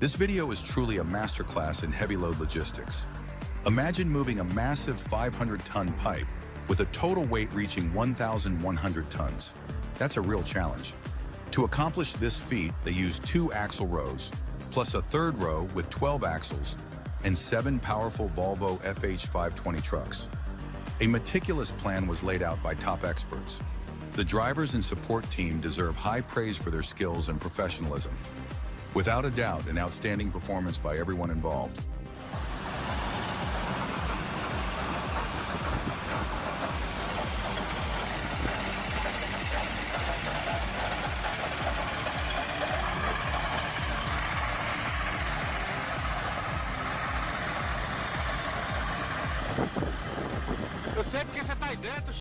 This video is truly a masterclass in heavy load logistics. Imagine moving a massive 500-ton pipe with a total weight reaching 1,100 tons. That's a real challenge. To accomplish this feat, they used 2 axle rows, plus a third row with 12 axles, and 7 powerful Volvo FH520 trucks. A meticulous plan was laid out by top experts. The drivers and support team deserve high praise for their skills and professionalism. Without a doubt, an outstanding performance by everyone involved. Eu sei porque você tá aí dentro.